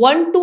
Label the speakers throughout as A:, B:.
A: 1 to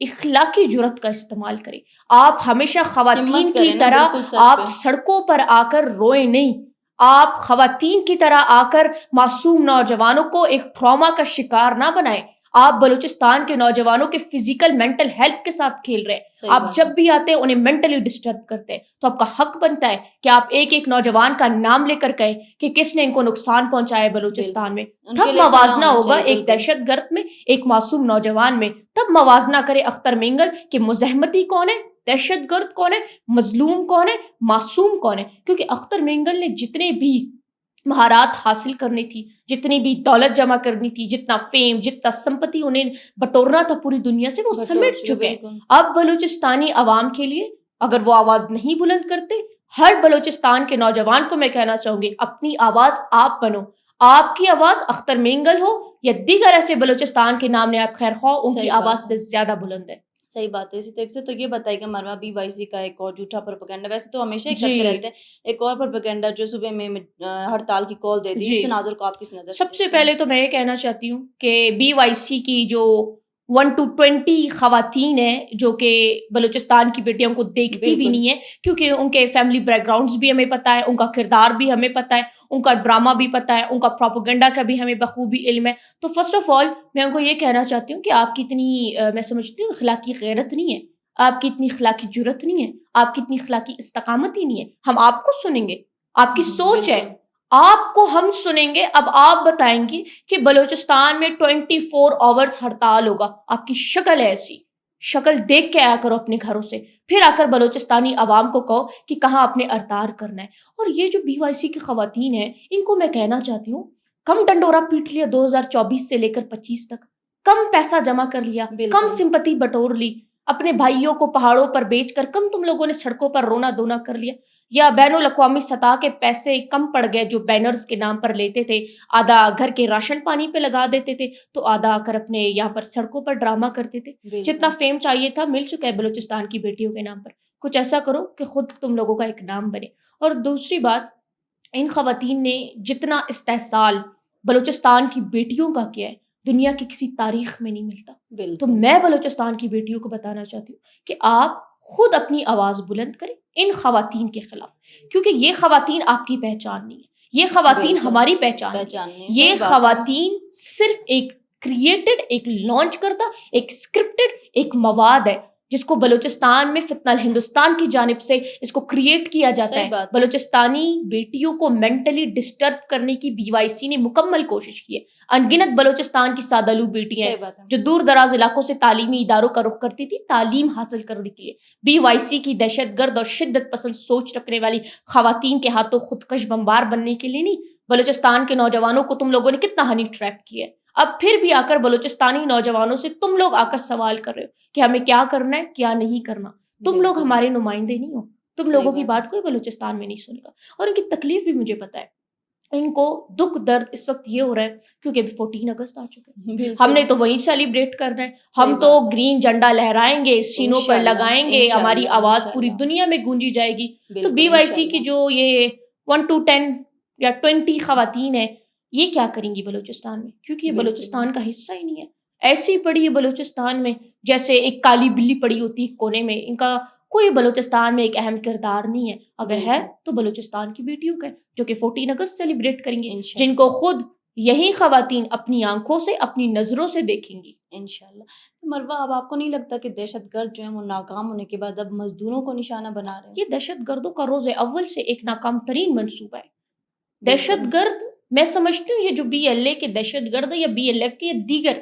A: اخلاقی جرت کا استعمال کریں. آپ ہمیشہ خواتین کی طرح آپ سڑکوں پر آ کر روئیں نہیں. آپ خواتین کی طرح آ کر معصوم نوجوانوں کو ایک ٹراما کا شکار نہ بنائیں. آپ بلوچستان کے نوجوانوں کے فزیکل مینٹل ہیلتھ کے ساتھ کھیل رہے ہیں. آپ جب بھی آتے ہیں انہیں مینٹلی ڈسٹرب کرتے ہیں. تو آپ کا حق بنتا ہے کہ آپ ایک ایک نوجوان کا نام لے کر کہیں کہ کس نے ان کو نقصان پہنچایا ہے بلوچستان میں. تب موازنہ ہوگا ایک دہشت گرد میں, ایک معصوم نوجوان میں. تب موازنہ کرے اختر مینگل کہ مزاحمتی کون ہے, دہشت گرد کون ہے, مظلوم کون ہے, معصوم کون ہے. کیونکہ اختر مینگل نے جتنے بھی مہارات حاصل کرنی تھی, جتنی بھی دولت جمع کرنی تھی, جتنا فیم, جتنا سمپتی انہیں بٹورنا تھا پوری دنیا سے, وہ سمیٹ چکے ہیں. اب بلوچستانی عوام کے لیے اگر وہ آواز نہیں بلند کرتے, ہر بلوچستان کے نوجوان کو میں کہنا چاہوں گی اپنی آواز آپ بنو. آپ کی آواز اختر مینگل ہو یا دیگر ایسے بلوچستان کے نام نہاد خیر خواہ, ان کی آواز سے زیادہ بلند ہے.
B: صحیح بات ہے. اسی طریقے سے تو یہ بتائیے کہ مروہ BYC کا ایک اور جھوٹا پروپیگنڈا, ویسے تو ہمیشہ ہی کرتے رہتے ہیں, ایک اور پروپیگنڈا جو صبح میں ہڑتال کی کال دے دی, اس تناظر کو آپ کس نظر سے؟
A: سب سے پہلے تو میں یہ کہنا چاہتی ہوں کہ BYC کی جو 1 to 20 خواتین ہیں جو کہ بلوچستان کی بیٹیوں کو دیکھتی بھی نہیں ہے, کیونکہ ان کے فیملی بیک گراؤنڈز بھی ہمیں پتہ ہے, ان کا کردار بھی ہمیں پتہ ہے, ان کا ڈرامہ بھی پتہ ہے, ان کا پروپیگنڈا کا بھی ہمیں بخوبی علم ہے. تو فرسٹ آف آل میں ان کو یہ کہنا چاہتی ہوں کہ آپ کی اتنی میں سمجھتی ہوں اخلاقی غیرت نہیں ہے, آپ کی اتنی اخلاقی جرت نہیں ہے, آپ کی اتنی اخلاقی استقامت ہی نہیں ہے. ہم آپ کو سنیں گے, آپ کی سوچ ہے, آپ کو ہم سنیں گے. اب آپ بتائیں گی کہ بلوچستان میں 24 آورز ہڑتال ہوگا. آپ کی شکل ہے ایسی, شکل دیکھ کے آیا کرو اپنے گھروں سے, پھر آ کر بلوچستانی عوام کو کہو کہ کہاں اپنے ارتار کرنا ہے. اور یہ جو BYC کی خواتین ہیں, ان کو میں کہنا چاہتی ہوں کم ڈنڈورا پیٹ لیا 2024 سے لے کر 25 تک, کم پیسہ جمع کر لیا, کم سمپتی بٹور لی, اپنے بھائیوں کو پہاڑوں پر بیچ کر کم تم لوگوں نے سڑکوں پر رونا دھونا کر لیا, یا بین الاقوامی سطح کے پیسے کم پڑ گئے جو بینرز کے نام پر لیتے تھے, آدھا گھر کے راشن پانی پہ لگا دیتے تھے تو آدھا آ کر اپنے یہاں پر سڑکوں پر ڈرامہ کرتے تھے. جتنا فیم چاہیے تھا مل چکا ہے بلوچستان کی بیٹیوں کے نام پر. کچھ ایسا کرو کہ خود تم لوگوں کا ایک نام بنے. اور دوسری بات, ان خواتین نے جتنا استحصال بلوچستان کی بیٹیوں کا کیا ہے دنیا کی کسی تاریخ میں نہیں ملتا. تو میں بلوچستان کی بیٹیوں کو بتانا چاہتی ہوں کہ آپ خود اپنی آواز بلند کریں ان خواتین کے خلاف, کیونکہ یہ خواتین آپ کی پہچان نہیں ہے, یہ خواتین ہماری پہچان ہے. یہ خواتین صرف ایک کریٹڈ, ایک لانچ کردہ, ایک اسکرپٹڈ ایک مواد ہے جس کو بلوچستان میں فتنہ الہندوستان کی جانب سے اس کو کریٹ کیا جاتا ہے. بلوچستانی بیٹیوں کو مینٹلی ڈسٹرب کرنے کی BYC نے مکمل کوشش کی ہے. انگنت بلوچستان کی سادالو بیٹیاں جو دور دراز علاقوں سے تعلیمی اداروں کا رخ کرتی تھی تعلیم حاصل کرنے کے لیے, BYC کی دہشت گرد اور شدت پسند سوچ رکھنے والی خواتین کے ہاتھوں خودکش بمبار بننے کے لیے نہیں. بلوچستان کے نوجوانوں کو تم لوگوں نے کتنا ہنی ٹریپ کیا ہے. اب پھر بھی آ کر بلوچستانی نوجوانوں سے تم لوگ آ کر سوال کر رہے ہو کہ ہمیں کیا کرنا ہے کیا نہیں کرنا. تم لوگ ہمارے نمائندے نہیں ہو, تم لوگوں کی بات کوئی بلوچستان میں نہیں سنے گا. اور ان کی تکلیف بھی مجھے پتا ہے, ان کو دکھ درد اس وقت یہ ہو رہا ہے کیونکہ ابھی 14 اگست آ چکے ہیں, ہم نے تو وہیں سیلیبریٹ کرنا ہے. ہم تو گرین جھنڈا لہرائیں گے, سینوں پر لگائیں گے, ہماری آواز پوری دنیا میں گونجی جائے گی. تو BYC کی جو یہ 1 to 10 یا 20 خواتین ہیں یہ کیا کریں گی بلوچستان میں, کیونکہ یہ بلوچستان کا حصہ ہی نہیں ہے. ایسی پڑی ہے بلوچستان میں جیسے ایک کالی بلی پڑی ہوتی ہے کونے میں. ان کا کوئی بلوچستان میں ایک اہم کردار نہیں ہے. اگر ہے تو بلوچستان کی بیٹیوں کا ہے جو کہ 14 اگست سیلیبریٹ کریں گی, جن کو خود یہی خواتین اپنی آنکھوں سے اپنی نظروں سے دیکھیں گی
B: انشاءاللہ. مروہ, اب آپ کو نہیں لگتا کہ دہشت گرد جو ہیں وہ ناکام ہونے کے بعد اب مزدوروں کو نشانہ بنا رہے ہیں؟
A: یہ دہشت گردوں کا روز اول سے ایک ناکام ترین منصوبہ ہے. دہشت گرد میں سمجھتی ہوں یہ جو BLA کے دہشت گرد یا BLF کے یا دیگر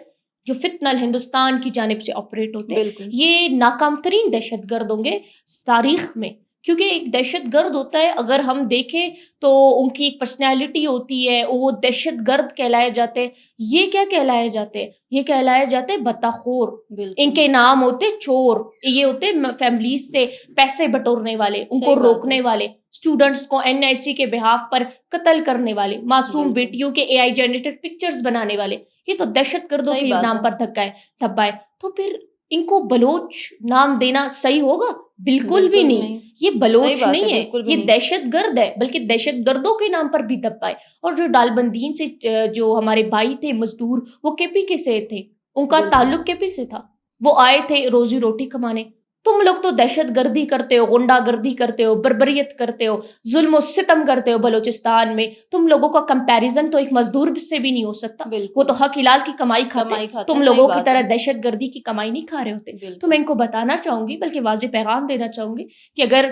A: جو فتنہ الہندوستان کی جانب سے آپریٹ ہوتے ہیں یہ ناکام ترین دہشت گرد ہوں گے تاریخ میں. کیونکہ ایک دہشت گرد ہوتا ہے, اگر ہم دیکھیں تو ان کی ایک پرسنالٹی ہوتی ہے, وہ دہشت گرد کہلائے جاتے ہیں. یہ کیا کہلائے جاتے ہیں؟ یہ کہلائے جاتے ہیں بطاخور. ان کے نام ہوتے چور, یہ ہوتے فیملیز سے پیسے بٹورنے والے, ان کو روکنے والے, اسٹوڈنٹس کو NIC کے بہاف پر قتل کرنے والے, معصوم بیٹیوں کے AI جنریٹڈ پکچرز بنانے والے. یہ تو دہشت گردوں کے نام پر دھبا ہے. تو پھر ان کو بلوچ نام دینا صحیح ہوگا؟ بالکل بھی نہیں. یہ بلوچ نہیں ہے, یہ دہشت گرد ہے, بلکہ دہشت گردوں کے نام پر بھی دھبا ہے. اور جو ڈال بندین سے جو ہمارے بھائی تھے مزدور, وہ KPK سے تھے, ان کا تعلق KP سے تھا. وہ آئے تھے روزی روٹی کمانے. تم لوگ تو دہشت گردی کرتے ہو, غنڈا گردی کرتے ہو, بربریت کرتے ہو, ظلم و ستم کرتے ہو بلوچستان میں. تم لوگوں کا کمپیریزن تو ایک مزدور سے بھی نہیں ہو سکتا. وہ تو حق حلال کی کمائی کھاتے, تم لوگوں کی طرح دہشت گردی کی کمائی نہیں کھا رہے ہوتے. تو میں ان کو بتانا چاہوں گی, بلکہ واضح پیغام دینا چاہوں گی کہ اگر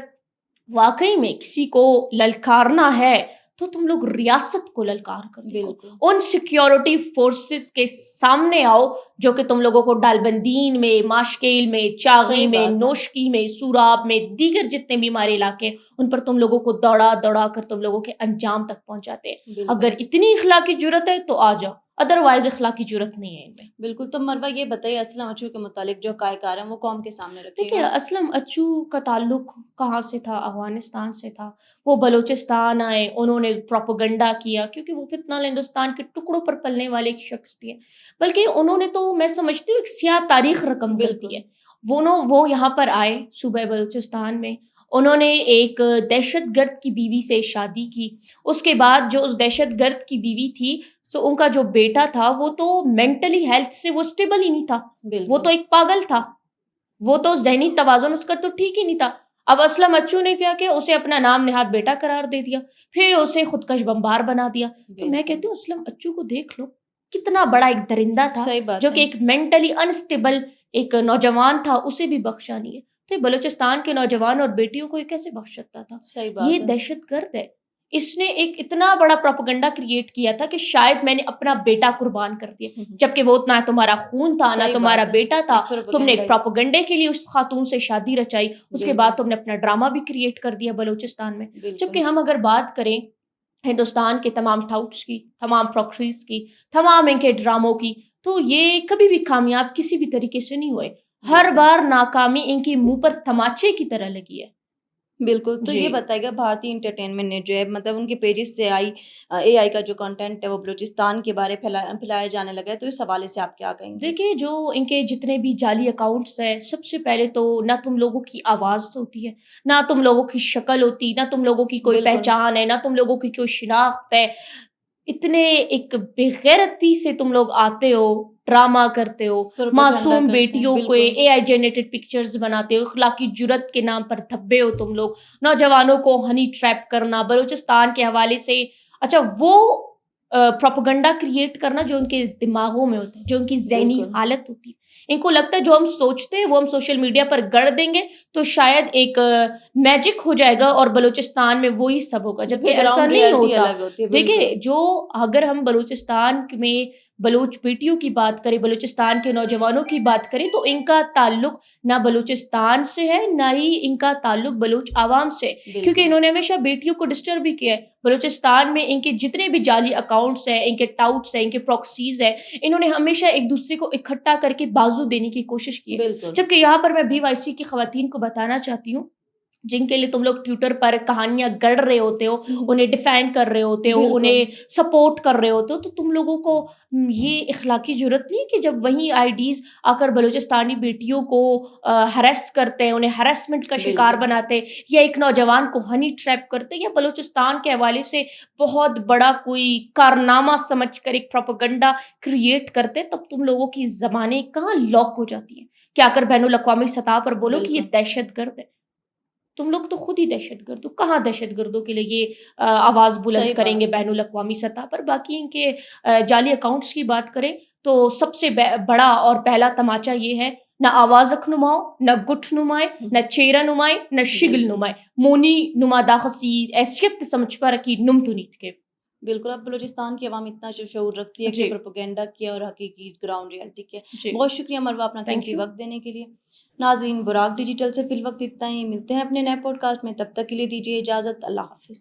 A: واقعی میں کسی کو للکارنا ہے تو تم لوگ ریاست کو للکار کر دو. ان سیکیورٹی فورسز کے سامنے آؤ جو کہ تم لوگوں کو ڈالبندین میں, ماشکیل میں, چاغی میں, نوشکی میں, سوراب میں, دیگر جتنے بھی ہمارے علاقے ہیں ان پر تم لوگوں کو دوڑا دوڑا کر تم لوگوں کے انجام تک پہنچاتے ہیں. اگر اتنی اخلاقی جرت ہے تو آ جاؤ, ادروائز اخلاقی جرت نہیں ہے ان میں.
B: بالکل. تو مروہ یہ بتائیے اسلم اچو کے متعلق جو حقائق آ رہے ہیں وہ قوم کے سامنے رکھیے.
A: دیکھیے اسلم اچو کا تعلق کہاں سے تھا؟ افغانستان سے تھا. وہ بلوچستان آئے, انہوں نے پروپیگنڈا کیا کیونکہ وہ فتنہ ہندوستان کے ٹکڑوں پر پلنے والے ایک شخص تھے, بلکہ انہوں نے تو میں سمجھتی ہوں ایک سیاہ تاریخ رقم کرتی ہے. وہ یہاں پر آئے صوبہ بلوچستان میں, انہوں نے ایک دہشت گرد کی بیوی سے شادی کی. اس کے بعد جو اس دہشت گرد کی بیوی تھی تو ان کا جو بیٹا تھا وہ تو مینٹلی ہیلتھ سے وہ اسٹیبل ہی نہیں تھا, وہ تو ایک پاگل تھا, وہ تو ذہنی توازن اس کا تو ٹھیک ہی نہیں تھا. اب اسلم اچو نے کیا کیا, اسے اپنا نام نہاد بیٹا قرار دے دیا, پھر اسے خودکش بمبار بنا دیا. تو میں کہتی ہوں اسلم اچو کو دیکھ لو, کتنا بڑا ایک درندہ تھا جو کہ ایک مینٹلی انسٹیبل ایک نوجوان تھا, اسے بھی بخشا نہیں ہے. تو بلوچستان کے نوجوان اور بیٹیوں کو یہ کیسے بخش سکتا تھا؟ یہ دہشت گرد ہے. اس نے ایک اتنا بڑا پروپیگنڈا کریٹ کیا تھا کہ شاید میں نے اپنا بیٹا قربان کر دیا, جبکہ وہ نہ تمہارا خون تھا نہ تمہارا بیٹا تھا. تم نے ایک پروپیگنڈے کے لیے اس خاتون سے شادی رچائی, اس کے بعد تم نے اپنا ڈرامہ بھی کریٹ کر دیا بلوچستان میں. جبکہ ہم اگر بات کریں ہندوستان کے تمام ٹاؤٹس کی, تمام پروکسیز کی, تمام ان کے ڈراموں کی, تو یہ کبھی بھی کامیاب کسی بھی طریقے سے نہیں ہوئے. ہر بار ناکامی ان کی منہ پر تماچے کی طرح لگی ہے.
B: بالکل. تو یہ بتائے گا بھارتی انٹرٹینمنٹ نے جو ہے مطلب ان کے پیجز سے اے آئی کا جو کنٹینٹ ہے وہ بلوچستان کے بارے پھیلایا جانے لگا ہے, تو اس حوالے سے آپ کیا کہیں گے؟
A: دیکھیے جو ان کے جتنے بھی جعلی اکاؤنٹس ہیں, سب سے پہلے تو نہ تم لوگوں کی آواز ہوتی ہے, نہ تم لوگوں کی شکل ہوتی, نہ تم لوگوں کی کوئی پہچان ہے, نہ تم لوگوں کی کوئی شناخت ہے. اتنے ایک بےغیرتی سے تم لوگ آتے ہو, ڈرامہ کرتے ہو, معصوم بیٹیوں کو اے آئی جنریٹڈ پکچرز بناتے ہو, اخلاقی جرت کے نام پر دھبے ہو تم لوگ, نوجوانوں کو ہنی ٹریپ کرنا بلوچستان کے حوالے سے. اچھا وہ پروپیگنڈا کریٹ کرنا جو ان کے دماغوں میں ہوتا ہے, جو ان کی ذہنی حالت ہوتی ہے. ان کو لگتا ہے جو ہم سوچتے ہیں وہ ہم سوشل میڈیا پر گڑ دیں گے تو شاید ایک میجک ہو جائے گا اور بلوچستان میں وہی سب ہوگا, جبکہ ایسا نہیں ہوتا. دیکھیں جو اگر ہم بلوچستان میں بلوچ بیٹیوں کی بات کریں, بلوچستان کے نوجوانوں کی بات کریں, تو ان کا تعلق نہ بلوچستان سے ہے نہ ہی ان کا تعلق بلوچ عوام سے, کیونکہ انہوں نے ہمیشہ بیٹیوں کو ڈسٹرب بھی کیا ہے. بلوچستان میں ان کے جتنے بھی جعلی اکاؤنٹس ہیں, ان کے ٹاؤٹس ہیں, ان کے پروکسیز ہیں, انہوں نے ہمیشہ ایک دوسرے کو اکٹھا کر کے بازو دینے کی کوشش کی ہے. جبکہ یہاں پر میں بی وائی سی کی خواتین کو بتانا چاہتی ہوں جن کے لیے تم لوگ ٹویٹر پر کہانیاں گڑھ رہے ہوتے ہو, انہیں ڈیفینڈ کر رہے ہوتے ہو, انہیں سپورٹ کر رہے ہوتے ہو, تو تم لوگوں کو یہ اخلاقی جرت نہیں کہ جب وہیں آئی ڈیز آ کر بلوچستانی بیٹیوں کو ہریس کرتے ہیں, انہیں ہریسمنٹ کا شکار بناتے, یا ایک نوجوان کو ہنی ٹریپ کرتے, یا بلوچستان کے حوالے سے بہت بڑا کوئی کارنامہ سمجھ کر ایک پروپیگنڈا کریٹ کرتے, تب تم لوگوں کی زبانیں کہاں لاک ہو جاتی ہیں کہ آ کر بین الاقوامی سطح پر بولو کہ یہ دہشت گرد ہے. تم لوگ تو خود ہی دہشت گرد ہو, کہاں دہشت گردوں کے لیے یہ آواز بلند کریں گے بین الاقوامی سطح پر. باقی ان کے جعلی اکاؤنٹس کی بات کریں تو سب سے بڑا اور پہلا تماچا یہ ہے, نہ آواز نماؤ, نہ گٹھ نمائے, نہ چہرہ نمائے, نہ شگل نمائے, مونی نما داخسی ایسیت سمجھ پر کی نم تو نیت کے.
B: بالکل. اب بلوچستان کی عوام اتنا شعور رکھتی ہے کہ پروپیگنڈا کیا اور حقیقی گراؤنڈ ریئلٹی کیا. بہت شکریہ مروہ اپنا قیمتی وقت دینے کے لیے. ناظرین براق ڈیجیٹل سے فی الوقت اتنا ہی, ملتے ہیں اپنے نئے پوڈ کاسٹ میں, تب تک کے لیے دیجیے اجازت, اللہ حافظ.